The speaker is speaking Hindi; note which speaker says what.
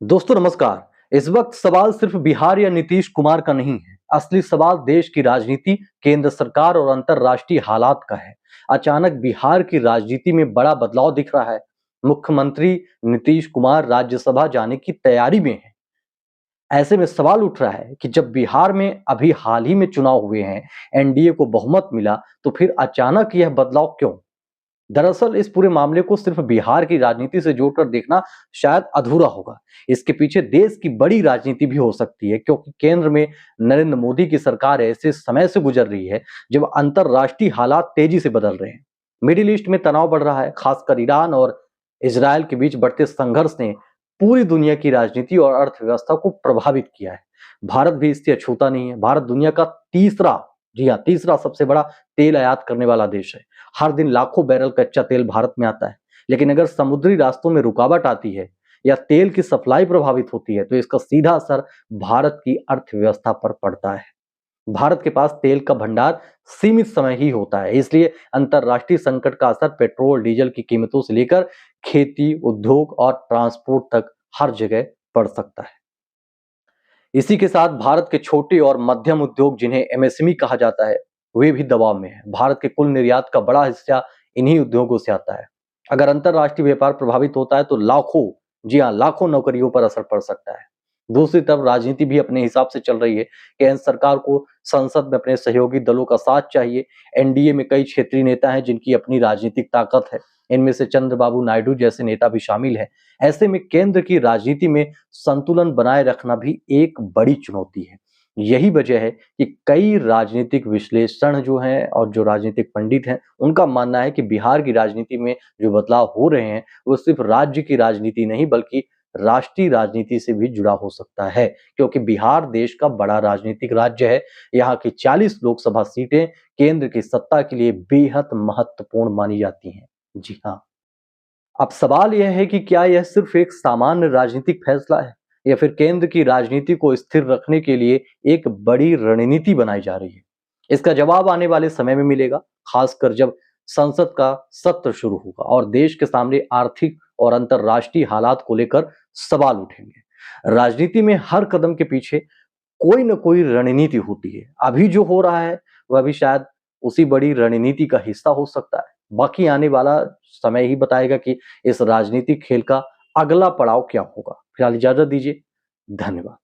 Speaker 1: दोस्तों नमस्कार। इस वक्त सवाल सिर्फ बिहार या नीतीश कुमार का नहीं है। असली सवाल देश की राजनीति, केंद्र सरकार और अंतरराष्ट्रीय हालात का है। अचानक बिहार की राजनीति में बड़ा बदलाव दिख रहा है। मुख्यमंत्री नीतीश कुमार राज्यसभा जाने की तैयारी में है। ऐसे में सवाल उठ रहा है कि जब बिहार में अभी हाल ही में चुनाव हुए हैं, एनडीए को बहुमत मिला, तो फिर अचानक यह बदलाव क्यों? दरअसल इस पूरे मामले को सिर्फ बिहार की राजनीति से जोड़कर देखना शायद अधूरा होगा। इसके पीछे देश की बड़ी राजनीति भी हो सकती है, क्योंकि केंद्र में नरेंद्र मोदी की सरकार ऐसे समय से गुजर रही है जब अंतरराष्ट्रीय हालात तेजी से बदल रहे हैं। मिडिल ईस्ट में तनाव बढ़ रहा है। खासकर ईरान और इसराइल के बीच बढ़ते संघर्ष ने पूरी दुनिया की राजनीति और अर्थव्यवस्था को प्रभावित किया है। भारत भी इससे अछूता नहीं है। भारत दुनिया का तीसरा, जी हाँ, तीसरा सबसे बड़ा तेल आयात करने वाला देश है। हर दिन लाखों बैरल कच्चा तेल भारत में आता है। लेकिन अगर समुद्री रास्तों में रुकावट आती है या तेल की सप्लाई प्रभावित होती है, तो इसका सीधा असर भारत की अर्थव्यवस्था पर पड़ता है। भारत के पास तेल का भंडार सीमित समय ही होता है, इसलिए अंतरराष्ट्रीय संकट का असर पेट्रोल डीजल की कीमतों से लेकर खेती, उद्योग और ट्रांसपोर्ट तक हर जगह पड़ सकता है। इसी के साथ भारत के छोटे और मध्यम उद्योग, जिन्हें एमएसएमई कहा जाता है, वे भी दबाव में हैं। भारत के कुल निर्यात का बड़ा हिस्सा इन्हीं उद्योगों से आता है। अगर अंतरराष्ट्रीय व्यापार प्रभावित होता है तो लाखों, जी हाँ, लाखों नौकरियों पर असर पड़ सकता है। दूसरी तरफ राजनीति भी अपने हिसाब से चल रही है। केंद्र सरकार को संसद में अपने सहयोगी दलों का साथ चाहिए। एनडीए में कई क्षेत्रीय नेता हैं जिनकी अपनी राजनीतिक ताकत है। इनमें से चंद्रबाबू नायडू जैसे नेता भी शामिल हैं। ऐसे में केंद्र की राजनीति में संतुलन बनाए रखना भी एक बड़ी चुनौती है। यही वजह है कि कई राजनीतिक विश्लेषण जो हैं और जो राजनीतिक पंडित हैं, उनका मानना है कि बिहार की राजनीति में जो बदलाव हो रहे हैं, वो सिर्फ राज्य की राजनीति नहीं बल्कि राष्ट्रीय राजनीति से भी जुड़ा हो सकता है, क्योंकि बिहार देश का बड़ा राजनीतिक राज्य है। यहाँ की 40 लोकसभा सीटें केंद्र की सत्ता के लिए बेहद महत्वपूर्ण मानी जाती हैं। जी हाँ। अब सवाल यह है कि क्या यह सिर्फ एक सामान्य राजनीतिक फैसला है या फिर केंद्र की राजनीति को स्थिर रखने के लिए एक बड़ी रणनीति बनाई जा रही है? इसका जवाब आने वाले समय में मिलेगा, खासकर जब संसद का सत्र शुरू होगा और देश के सामने आर्थिक और अंतरराष्ट्रीय हालात को लेकर सवाल उठेंगे। राजनीति में हर कदम के पीछे कोई न कोई रणनीति होती है। अभी जो हो रहा है वह भी शायद उसी बड़ी रणनीति का हिस्सा हो सकता है। बाकी आने वाला समय ही बताएगा कि इस राजनीतिक खेल का अगला पड़ाव क्या होगा। फिलहाल इजाजत दीजिए। धन्यवाद।